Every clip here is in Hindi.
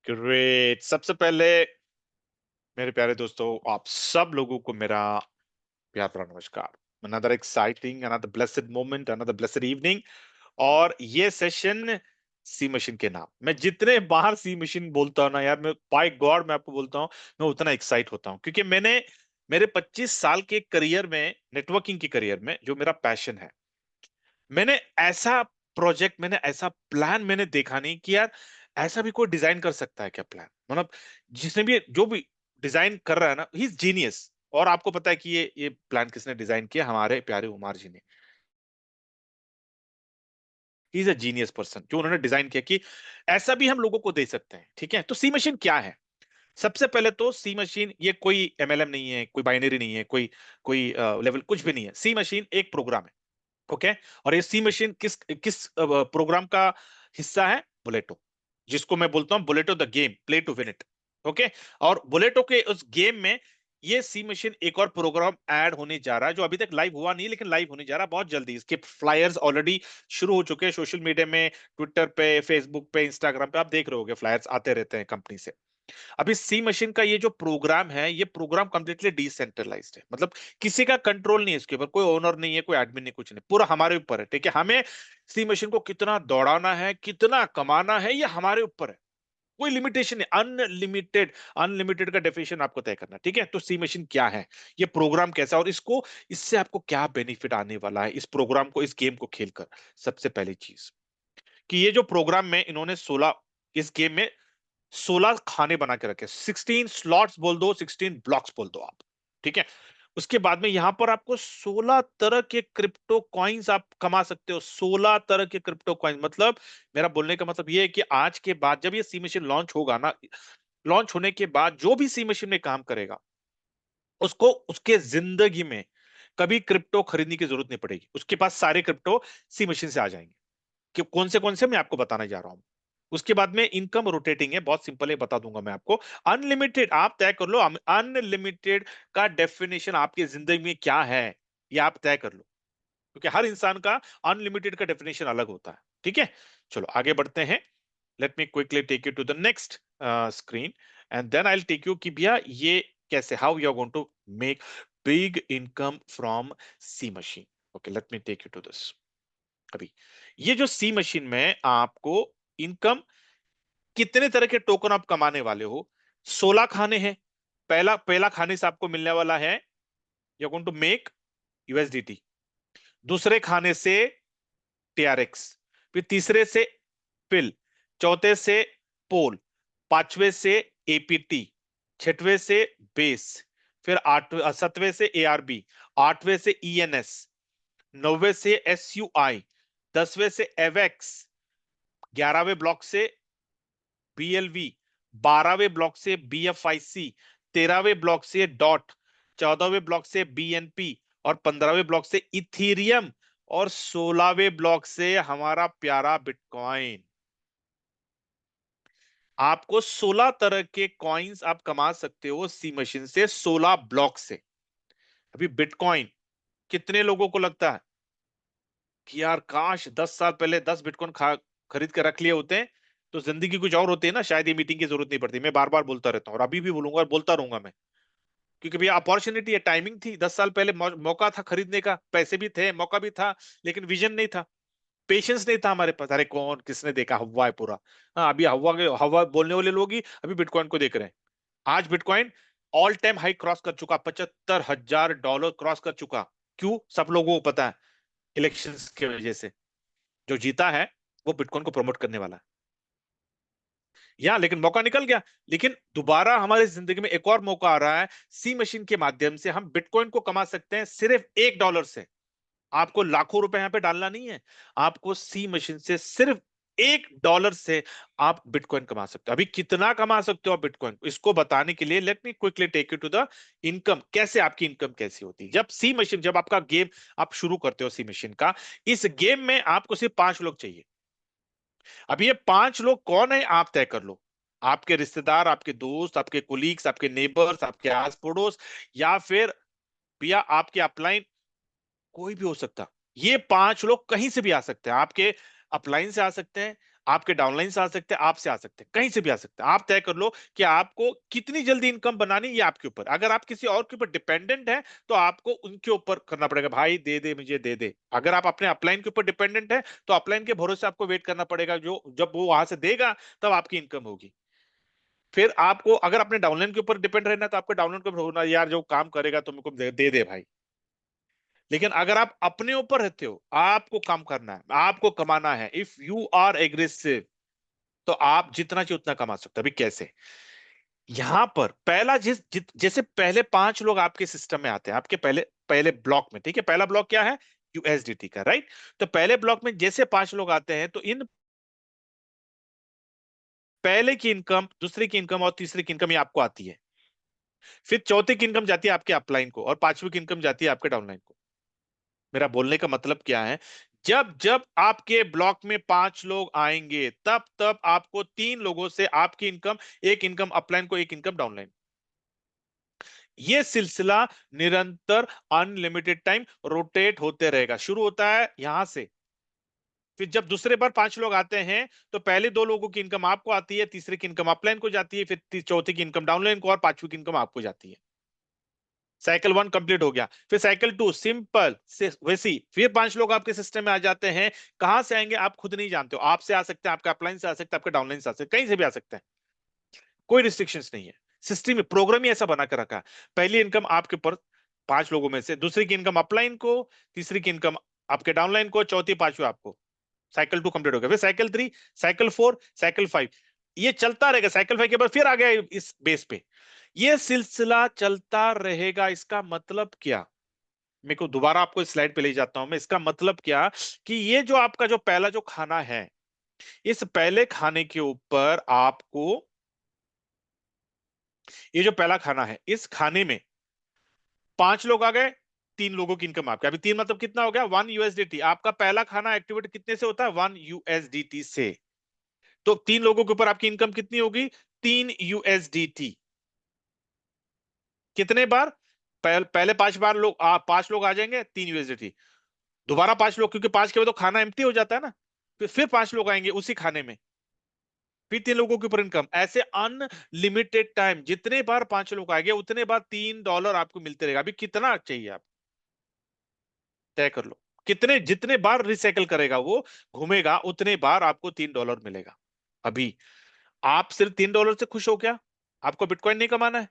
ग्रेट। सबसे पहले मेरे प्यारे दोस्तों, आप सब लोगों को मेरा प्यार भरा नमस्कार। Another exciting, another blessed moment, another blessed evening. और ये सेशन सी मशीन के नाम, मैं जितने बार सी मशीन बोलता हूँ ना यार, मैं बाय गॉड मैं आपको बोलता हूँ, मैं उतना एक्साइट होता हूँ, क्योंकि मैंने मेरे 25 साल के करियर में, नेटवर्किंग के करियर में, जो मेरा पैशन है, मैंने ऐसा प्रोजेक्ट, मैंने ऐसा प्लान मैंने देखा नहीं कि यार ऐसा भी कोई डिजाइन कर सकता है क्या प्लान। मतलब जिसने भी, जो भी डिजाइन कर रहा है ना, ही इज जीनियस। और आपको पता है कि ये प्लान किसने डिजाइन किया? हमारे प्यारे उमार जी ने। He is a genius person, जो उन्होंने डिजाइन किया कि ऐसा भी हम लोगों को दे सकते हैं। ठीक है, तो सी मशीन क्या है? सबसे पहले तो सी मशीन ये कोई एमएलएम नहीं है, कोई बाइनरी नहीं है, कोई कोई लेवल कुछ भी नहीं है। सी मशीन एक प्रोग्राम है। ओके। और ये सी मशीन किस किस प्रोग्राम का हिस्सा है? बुलेटो, जिसको मैं बोलता हूं बुलेटो the game, play to win it. Okay. और बुलेटो के उस गेम में ये सी मशीन एक और प्रोग्राम ऐड होने जा रहा है, जो अभी तक लाइव हुआ नहीं, लेकिन लाइव होने जा रहा है बहुत जल्दी। इसके फ्लायर्स ऑलरेडी शुरू हो चुके हैं सोशल मीडिया में, ट्विटर पे, फेसबुक पे, इंस्टाग्राम पे। आप देख रहे होगे, फ्लायर्स आते रहते हैं कंपनी से। अभी सी मशीन का ये जो प्रोग्राम है, ये प्रोग्राम कंप्लीटली डिसेंट्रलाइज्ड है। मतलब किसी का कंट्रोल नहीं है इसके ऊपर, कोई ओनर नहीं है, कोई एडमिन नहीं, कुछ नहीं, पूरा हमारे ऊपर है। ठीक है, हमें सी मशीन को कितना दौड़ाना है, कितना कमाना है, ये हमारे ऊपर है। कोई लिमिटेशन नहीं, अनलिमिटेड। अनलिमिटेड का डेफिनेशन आपको तय करना। ठीक है, तो सी मशीन क्या है, ये प्रोग्राम कैसा, और इसको, इससे आपको क्या बेनिफिट आने वाला है इस प्रोग्राम को, इस गेम को खेलकर। सबसे पहली चीज कि ये जो प्रोग्राम में इन्होंने 16, इस गेम में 16 खाने बना के रखे, 16 स्लॉट्स बोल दो, 16 ब्लॉक्स बोल दो आप। ठीक है। उसके बाद में यहां पर आपको 16 तरह के क्रिप्टो कॉइन्स आप कमा सकते हो। 16 तरह के क्रिप्टो कॉइन्स, मतलब मेरा बोलने का मतलब ये है कि आज के बाद जब ये सी मशीन लॉन्च होगा ना, लॉन्च होने के बाद जो भी सी मशीन में काम करेगा, उसको उसके जिंदगी में कभी क्रिप्टो खरीदने की जरूरत नहीं पड़ेगी। उसके पास सारे क्रिप्टो सी मशीन से आ जाएंगे। कि कौन से मैं आपको बताने जा रहा हूं। उसके बाद में इनकम रोटेटिंग है, बहुत सिंपल है, बता दूंगा मैं आपको। अनलिमिटेड आप तय कर लो, अनलिमिटेड का डेफिनेशन आपकी जिंदगी में क्या है, ये आप तय कर लो, क्योंकि हर इंसान का अनलिमिटेड का डेफिनेशन अलग होता है। ठीक है, चलो आगे बढ़ते हैं। Let me quickly take you to the next screen, and then I will take you कि भैया ये कैसे, how you are going to make big income from C machine. Okay, let me take you to this. अभी ये जो सी मशीन में आपको इनकम, कितने तरह के टोकन आप कमाने वाले हो? 16 खाने हैं। पहला पहला खाने से आपको मिलने वाला है, you going to make USDT. दूसरे खाने से टीआरएक्स, फिर तीसरे से पिल, चौथे से पोल, पांचवे से एपीटी, छठवें से बेस, फिर आठवें, सातवें से एआरबी, आठवें से ईएनएस, नौवे से एसयूआई, 10वें से एवेक्स, 11वें ब्लॉक से बीएलवी, 12वें ब्लॉक से बीएफआईसी, 13वें ब्लॉक से डॉट, 14वें ब्लॉक से बीएनपी, और 15वें ब्लॉक से इथीरियम, और 16वें ब्लॉक से हमारा प्यारा बिटकॉइन। आपको 16 तरह के कॉइन्स आप कमा सकते हो सी मशीन से, 16 ब्लॉक से। अभी बिटकॉइन, कितने लोगों को लगता है कि यार काश 10 साल पहले 10 बिटकॉइन खरीद के रख लिए होते हैं, तो जिंदगी कुछ और होती है ना, शायद ये मीटिंग की जरूरत नहीं पड़ती। मैं बार बार बोलता रहता हूँ और अभी भी बोलूंगा और बोलता रहूंगा मैं, क्योंकि भैया अपॉर्चुनिटी है, टाइमिंग थी। 10 साल पहले मौका था खरीदने का, पैसे भी थे, मौका भी था, लेकिन विजन नहीं था, पेशेंस नहीं था हमारे पास। अरे कौन, किसने देखा? हवा है पूरा। हाँ, अभी हवा के हवा बोलने वाले लोग ही अभी बिटकॉइन को देख रहे हैं। आज bitcoin all time high cross कर चुका, $75,000 क्रॉस कर चुका। क्यों? सब लोगों को पता है, इलेक्शंस की वजह से। जो जीता है वो बिटकॉइन को प्रमोट करने वाला है। या लेकिन मौका निकल गया। लेकिन दोबारा हमारी जिंदगी में एक और मौका आ रहा है, सी मशीन के माध्यम से हम बिटकॉइन को कमा सकते हैं सिर्फ $1 से। आपको लाखों रुपए यहां पे डालना नहीं है, आपको सी मशीन से सिर्फ $1 से आप बिटकॉइन कमा सकते हो। अभी कितना कमा सकते हो आप बिटकॉइन, इसको बताने के लिए let me quickly take you to the income. कैसे आपकी इनकम कैसी होती है जब सी मशीन, जब आपका गेम आप शुरू करते हो सी मशीन का। इस गेम में आपको सिर्फ 5 लोग चाहिए। अब ये 5 लोग कौन है आप तय कर लो। आपके रिश्तेदार, आपके दोस्त, आपके कोलीग्स, आपके नेबर्स, आपके आस पड़ोस, या फिर भैया आपके अपलाइन, कोई भी हो सकता। ये 5 लोग कहीं से भी आ सकते हैं, आपके अपलाइन से आ सकते हैं, आपके डाउनलाइन से आ सकते हैं, आपसे आ सकते हैं, कहीं से भी आ सकते हैं। आप तय कर लो कि आपको कितनी जल्दी इनकम बनानी, ये आपके ऊपर। अगर आप किसी और के ऊपर डिपेंडेंट है तो आपको उनके ऊपर करना पड़ेगा, भाई दे दे मुझे दे दे। अगर आप अपने अपलाइन के ऊपर डिपेंडेंट है तो अपलाइन के भरोसे आपको वेट करना पड़ेगा, जो जब वो वहां से देगा तब आपकी इनकम होगी। फिर आपको अगर अपने डाउनलाइन के ऊपर डिपेंड रहना है तो आपको डाउनलाइन के ऊपर होना, यार जो काम करेगा तो मेरे को दे दे भाई। लेकिन अगर आप अपने ऊपर रहते हो, आपको काम करना है, आपको कमाना है, इफ यू आर एग्रेसिव, तो आप जितना चाहिए उतना कमा सकते हो। अभी कैसे? यहां पर पहला जैसे पहले 5 लोग आपके सिस्टम में आते हैं, आपके पहले पहले ब्लॉक में, ठीक है? पहला ब्लॉक क्या है? यूएसडीटी का, राइट? तो पहले ब्लॉक में जैसे 5 लोग आते हैं तो इन पहले की इनकम, दूसरे की इनकम और तीसरे की इनकम ये आपको आती है। फिर चौथे की इनकम जाती है आपके अपलाइन को, और पांचवी की इनकम जाती है आपके डाउनलाइन को। मेरा बोलने का मतलब क्या है? जब जब आपके ब्लॉक में 5 लोग आएंगे तब तब आपको 3 लोगों से आपकी इनकम, एक इनकम अपलाइन को, एक इनकम डाउनलाइन। ये सिलसिला निरंतर अनलिमिटेड टाइम रोटेट होते रहेगा। शुरू होता है यहां से, फिर जब दूसरे बार 5 लोग आते हैं तो पहले 2 लोगों की इनकम आपको आती है, तीसरे की इनकम अपलाइन को जाती है, फिर चौथे की इनकम डाउनलाइन को, और पांचवी की इनकम आपको जाती है। साइकिल 1 कंप्लीट हो गया। फिर साइकिल 2 सिंपल से वैसी, फिर 5 लोग आपके सिस्टम में आ जाते हैं। कहां से आएंगे आप खुद नहीं जानते हो, आपसे आ सकते हैं, आपके अपलाइन से आ सकते हैं, आपके डाउनलाइन से आ सकते हैं, कहीं से भी आ सकते हैं। कोई रिस्ट्रिक्शंस नहीं है। सिस्टम में प्रोग्राम ही ऐसा बना कर रखा है। पहली इनकम आपके ऊपर 5 लोगों में से, दूसरी की इनकम अपलाइन को, तीसरी की इनकम आपके डाउनलाइन को, चौथी पांचवी आपको। साइकिल 2 कंप्लीट हो गया। फिर साइकिल 3, साइकिल 4, साइकिल 5, ये चलता रहेगा। साइकिल 5 के बाद फिर आ गया इस बेस पे, ये सिलसिला चलता रहेगा। इसका मतलब क्या? मेरे को दोबारा आपको इस स्लाइड पे ले जाता हूं मैं। इसका मतलब क्या कि ये जो आपका जो पहला जो खाना है, इस पहले खाने के ऊपर आपको, ये जो पहला खाना है इस खाने में 5 लोग आ गए, 3 लोगों की इनकम आपकी। अभी 3 मतलब कितना हो गया? 1 USDT। आपका पहला खाना एक्टिवेट कितने से होता है? 1 USDT से। तो 3 लोगों के ऊपर आपकी इनकम कितनी होगी? 3 USDT। कितने बार? पहले 5 बार लोग 5 लोग आ जाएंगे, 3 USDT। दोबारा 5 लोग, क्योंकि 5 के बाद तो खाना एम्प्टी हो जाता है ना। फिर 5 लोग आएंगे उसी खाने में, फिर 3 लोगों के ऊपर इनकम। ऐसे अनलिमिटेड टाइम, जितने बार 5 लोग आएंगे उतने बार $3 आपको मिलते रहेगा। अभी कितना चाहिए आप तय कर लो। कितने, जितने बार रिसाइकल करेगा वो, घूमेगा, उतने बार आपको $3 मिलेगा। अभी आप सिर्फ $3 से खुश हो क्या? आपको बिटकॉइन नहीं कमाना है?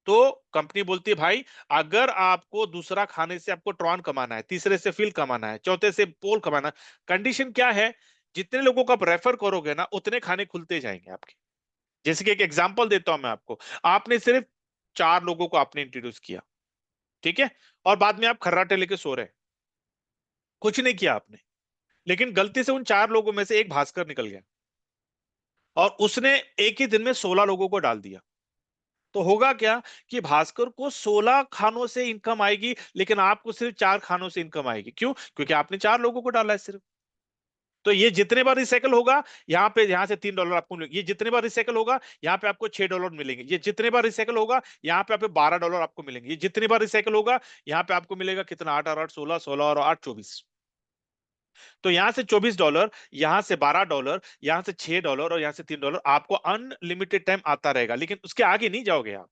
तो कंपनी बोलती है भाई, अगर आपको दूसरा खाने से आपको ट्रॉन कमाना है, तीसरे से फील कमाना है, चौथे से पोल कमाना है, कंडीशन क्या है? जितने लोगों को आप रेफर करोगे ना, उतने खाने खुलते जाएंगे आपके। जैसे कि एक एग्जांपल देता हूं मैं आपको। आपने सिर्फ 4 लोगों को आपने इंट्रोड्यूस किया, ठीक है? और बाद में आप खर्राटे लेके सो रहे, कुछ नहीं किया आपने। लेकिन गलती से उन 4 लोगों में से एक भास्कर निकल गया, और उसने एक ही दिन में 16 लोगों को डाल दिया। तो होगा क्या कि भास्कर को 16 खानों से इनकम आएगी, लेकिन आपको सिर्फ 4 खानों से इनकम आएगी। क्यों? क्योंकि आपने 4 लोगों को डाला है सिर्फ। तो ये जितने बार रिसाइकल होगा, यहाँ पे, यहाँ से $3 आपको मिलेंगे। ये जितने बार रिसाइकल होगा, यहाँ पे आपको $6 मिलेंगे। ये जितने बार रिसाइकल होगा, यहाँ पे आपको $12 आपको मिलेंगे। ये जितने बार रिसाइकल होगा, यहाँ पे आपको मिलेगा कितना? 8 और 8 16, 16 और 8 24। तो यहाँ से $24, यहाँ से $12, यहाँ से $6 और यहाँ से $3, आपको अनलिमिटेड टाइम आता रहेगा, लेकिन उसके आगे नहीं जाओगे आप।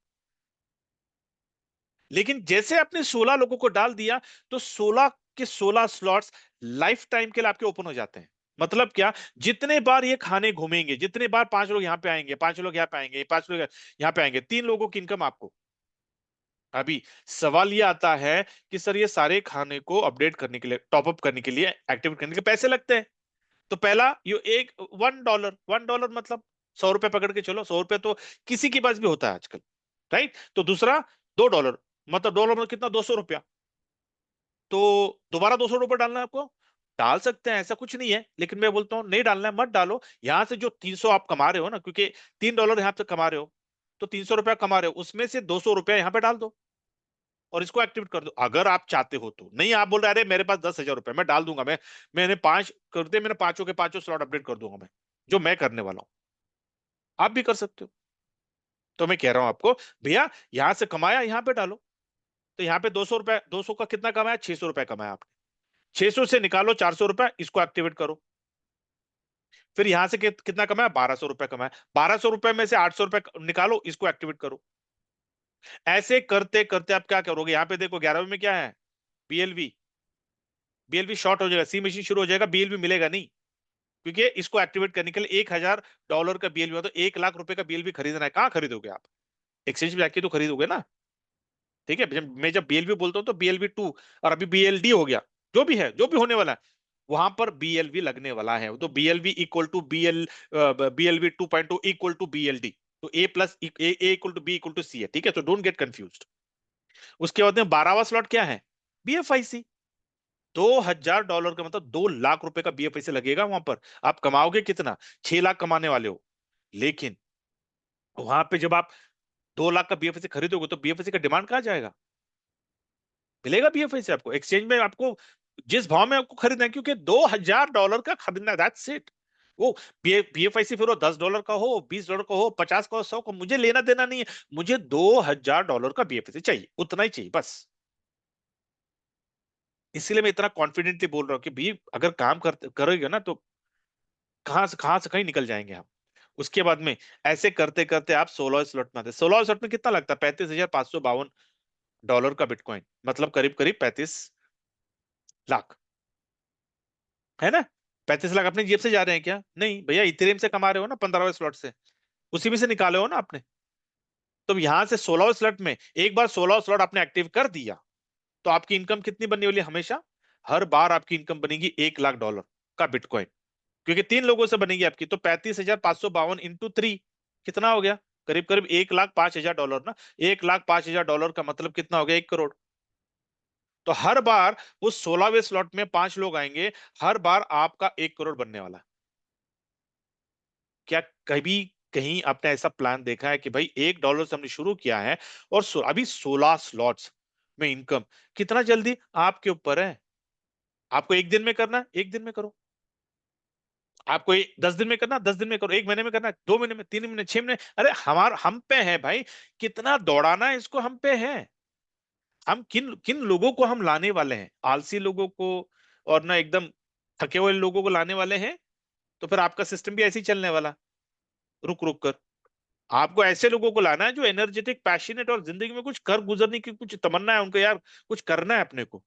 लेकिन जैसे आपने 16 लोगों को डाल दिया, तो 16 के 16 स्लॉट्स लाइफ टाइम के लिए आपके ओपन हो जाते हैं। मतलब क्या? जितने बार ये खाने घूमेंगे, जितने बार 5 लोग यहाँ पे आएंगे, 5 लोग यहाँ पे आएंगे, 5 लोग यहाँ पे आएंगे, 3 लोगों की इनकम आपको। अभी सवाल ये आता है कि सर ये सारे खाने को अपडेट करने के लिए, टॉपअप करने के लिए, एक्टिवेट करने के पैसे लगते हैं। तो पहला ये एक $1, मतलब ₹100 पकड़ के चलो। ₹100 तो किसी के पास भी होता है आजकल, राइट? तो दूसरा $2, मतलब $2 मतलब कितना? ₹200। तो दोबारा ₹200 डालना है आपको। डाल सकते हैं, ऐसा कुछ नहीं है, लेकिन मैं बोलता हूं नहीं डालना है मत डालो। यहां से जो 300 आप कमा रहे हो ना, क्योंकि $3 यहां पे कमा रहे हो, तो ₹300 कमा रहे हो, उसमें से ₹200 यहां पे डाल दो और इसको एक्टिवेट कर दो, अगर आप चाहते हो तो। नहीं, आप बोल रहे अरे मेरे पास ₹10,000 मैं डाल दूंगा, मैंने 5 करते, मैंने पांचों के पांचों स्लॉट अपडेट कर दूंगा मैं, जो मैं करने वाला हूं। आप भी कर सकते हो। तो मैं कह रहा हूं आपको, भैया यहां से कमाया यहां पे डालो। तो यहाँ पे ₹200, 200 का कितना कमाया? ₹600 कमाया आपने। 600 से निकालो ₹400, इसको एक्टिवेट करो। फिर यहां से कितना कमाया, 1200 रुपए कमाया। 1200 रुपए में से 800 रुपए निकालो, इसको एक्टिवेट करो। ऐसे करते करते आप क्या करोगे, यहाँ पे देखो 11वें में क्या है, बीएलवी। बीएलवी शॉर्ट हो जाएगा, सी मशीन शुरू हो जाएगा, बीएलवी मिलेगा नहीं। क्योंकि इसको एक्टिवेट करने के लिए $1000 का बीएलवी हो, तो 1 लाख रुपए का बीएलवी खरीदना है, कहाँ खरीदोगे आप? एक्सचेंज में जाके तो खरीदोगे ना। ठीक है, मैं जब बीएलवी बोलता हूँ तो BLV 2, और अभी BLD हो गया, जो भी है, जो भी होने वाला है, वहां पर BLV लगने वाला है। तो BLV equal to BLV 2.2 equal to BLD। तो A plus A equal to B equal to C है, ठीक है, तो डोंट गेट कंफ्यूज। उसके बाद में 12वां स्लॉट क्या है, BFIC। $2000 का मतलब 2 लाख रुपए का BFIC लगेगा वहां पर। आप कमाओगे कितना, 6 लाख कमाने वाले हो। लेकिन वहां पे जब आप 2 लाख का BFIC खरीदोगे तो BFIC का डिमांड कहाँ जाएगा, मिलेगा BFIC आपको एक्सचेंज में, आपको जिस भाव में आपको खरीदना है, क्योंकि $2000 का खरीदना है, दैट्स इट। वो BFIC फिर वो $10 का हो, $20 का हो, 50 का हो, 100 का, मुझे लेना देना नहीं है। मुझे $2000 का BFIC चाहिए, उतना ही चाहिए बस। इसीलिए मैं इतना कॉन्फिडेंटली बोल रहा हूँ कि भी अगर काम करोगे ना तो कहां से कहीं निकल जाएंगे हम। उसके बाद में ऐसे करते करते आप 16 स्लॉट में आते। 16 स्लॉट में कितना लगता है, $35,552 का बिटकॉइन, मतलब करीब करीब 35 लाख, है ना। 35 लाख अपनी जेब से जा रहे हैं क्या, नहीं भैया, इथेरियम से कमा रहे हो ना, 15वें स्लॉट से, उसी में से निकाले हो ना आपने। तो यहां से 16 स्लॉट में, एक बार 16 स्लॉट आपने एक्टिव कर दिया, तो आपकी इनकम कितनी बनने वाली है हमेशा, हर बार आपकी इनकम बनेगी $1 लाख का बिटकॉइन। क्योंकि 3 लोगों से बनेगी आपकी, तो 35,552 इंटू 3 कितना हो गया, करीब करीब $1,05,000 ना। $1,05,000 का मतलब कितना हो गया, 1 करोड़। तो हर बार उस 16वें स्लॉट में 5 लोग आएंगे, हर बार आपका 1 करोड़ बनने वाला है। क्या कभी कहीं आपने ऐसा प्लान देखा है कि भाई $1 से हमने शुरू किया है, और अभी 16 स्लॉट्स में इनकम, कितना जल्दी, आपके ऊपर है। आपको एक दिन में करना है, एक दिन में करो। आपको 10 दिन में करना, 10 दिन में करो। 1 महीने में करना, 2 महीने में, 3 महीने, 6 महीने। अरे हम पे है भाई, कितना दौड़ाना है इसको, हम पे है। हम किन किन लोगों को हम लाने वाले हैं, आलसी लोगों को और ना एकदम थके हुए लोगों को लाने वाले हैं। तो फिर आपका सिस्टम भी ऐसे ही चलने वाला, रुक रुक कर। आपको ऐसे लोगों को लाना है जो एनर्जेटिक, पैशनेट, और जिंदगी में कुछ कर गुजरने की कुछ तमन्ना है उनको, यार कुछ करना है अपने को।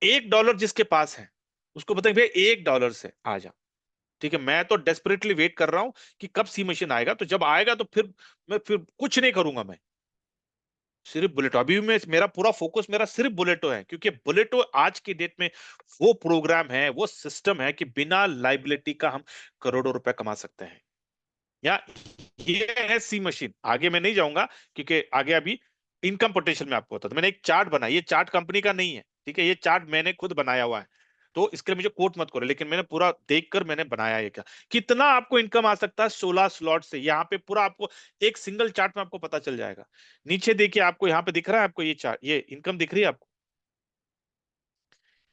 $1 जिसके पास है, उसको बताएं भाई $1 से आ जा। ठीक है, मैं तो डेस्परेटली वेट कर रहा हूं कि कब सी मशीन आएगा, तो जब आएगा तो फिर मैं फिर कुछ नहीं करूंगा मैं, सिर्फ बुलेटो। अभी मैं, मेरा पूरा फोकस मेरा सिर्फ बुलेटो है, क्योंकि बुलेटो आज की डेट में वो प्रोग्राम है, वो सिस्टम है कि बिना लाइबिलिटी का हम करोड़ों रुपए कमा सकते हैं। या ये है सी मशीन, आगे मैं नहीं जाऊंगा, क्योंकि आगे अभी इनकम पोटेंशियल में आपको होता, तो मैंने एक चार्ट बनाई, ये चार्ट कंपनी का नहीं है, ठीक है, ये चार्ट मैंने खुद बनाया हुआ है। तो इसके लिए मुझे कोट मत करो, लेकिन मैंने पूरा देखकर मैंने बनाया है क्या, कितना आपको इनकम आ सकता है 16 स्लॉट से, यहाँ पे पूरा आपको एक सिंगल चार्ट में आपको पता चल जाएगा। नीचे देखिए, आपको यहाँ पे दिख रहा है, आपको ये चार्ट, ये इनकम दिख रही है आपको,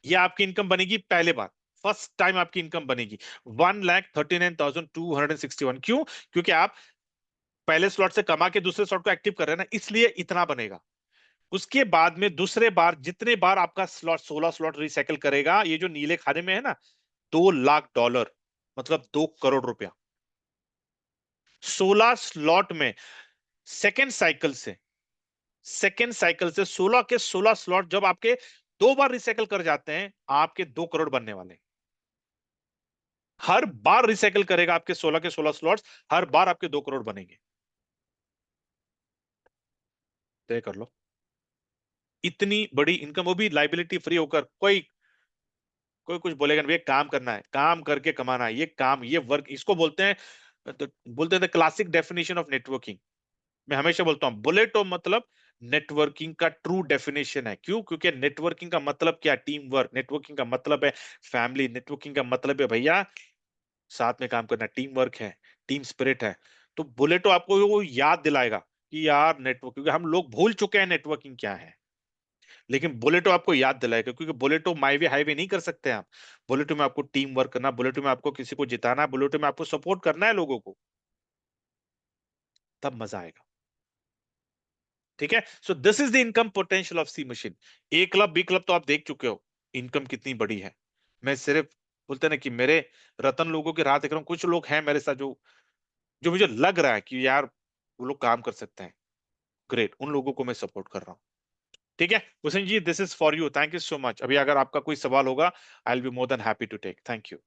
ये आपकी इनकम बनेगी पहले बार, फर्स्ट टाइम आपकी इनकम बनेगी 1,39,261। क्यों, क्योंकि आप पहले स्लॉट से कमा के दूसरे स्लॉट को एक्टिव कर रहे हैं ना, इसलिए इतना बनेगा। उसके बाद में दूसरे बार, जितने बार आपका स्लॉट 16 स्लॉट रिसाइकल करेगा, ये जो नीले खाने में है ना, $2 लाख, मतलब 2 करोड़ रुपया, 16 स्लॉट में। सेकेंड साइकिल से, सेकेंड साइकिल से 16 के 16 स्लॉट जब आपके 2 बार रिसाइकल कर जाते हैं, आपके 2 करोड़ बनने वाले हैं। हर बार रिसाइकल करेगा आपके 16 के 16 स्लॉट्स, हर बार आपके 2 करोड़ बनेंगे। तय कर लो, इतनी बड़ी इनकम, वो भी लाइबिलिटी फ्री होकर। कोई कोई कुछ बोलेगा नहीं, ये काम करना है, काम करके कमाना है, ये काम, ये वर्क, इसको बोलते हैं, तो बोलते हैं क्लासिक डेफिनेशन ऑफ नेटवर्किंग। मैं हमेशा बोलता हूं, बुलेटो मतलब नेटवर्किंग का ट्रू डेफिनेशन है। क्यों, क्योंकि नेटवर्किंग का मतलब क्या, टीम वर्क। नेटवर्किंग का मतलब है फैमिली। नेटवर्किंग का मतलब है भैया साथ में काम करना, टीम वर्क है, टीम स्पिरिट है। तो बुलेटो आपको वो याद दिलाएगा कि यार नेटवर्क, क्योंकि हम लोग भूल चुके हैं नेटवर्किंग क्या है, लेकिन बुलेटो आपको याद दिलाएगा। क्योंकि बुलेटो माईवे हाईवे नहीं कर सकते आप। बुलेटो में आपको टीम वर्क करना, बुलेटो में आपको किसी को जिताना है, बुलेटो में आपको सपोर्ट करना है लोगों को, तब मजा आएगा। ठीक है, so this is the income potential of C machine. A club, B club तो आप देख चुके हो, इनकम कितनी बड़ी है। मैं सिर्फ बोलते हैं ना कि मेरे रतन लोगों की राह देख रहा हूँ, कुछ लोग हैं मेरे साथ जो जो मुझे लग रहा है कि यार वो लोग काम कर सकते हैं, ग्रेट, उन लोगों को मैं सपोर्ट कर रहा हूँ। ठीक है Hussain ji, this is for you, thank you so much. अभी अगर आपका कोई सवाल होगा, I will be more than happy to take. Thank you.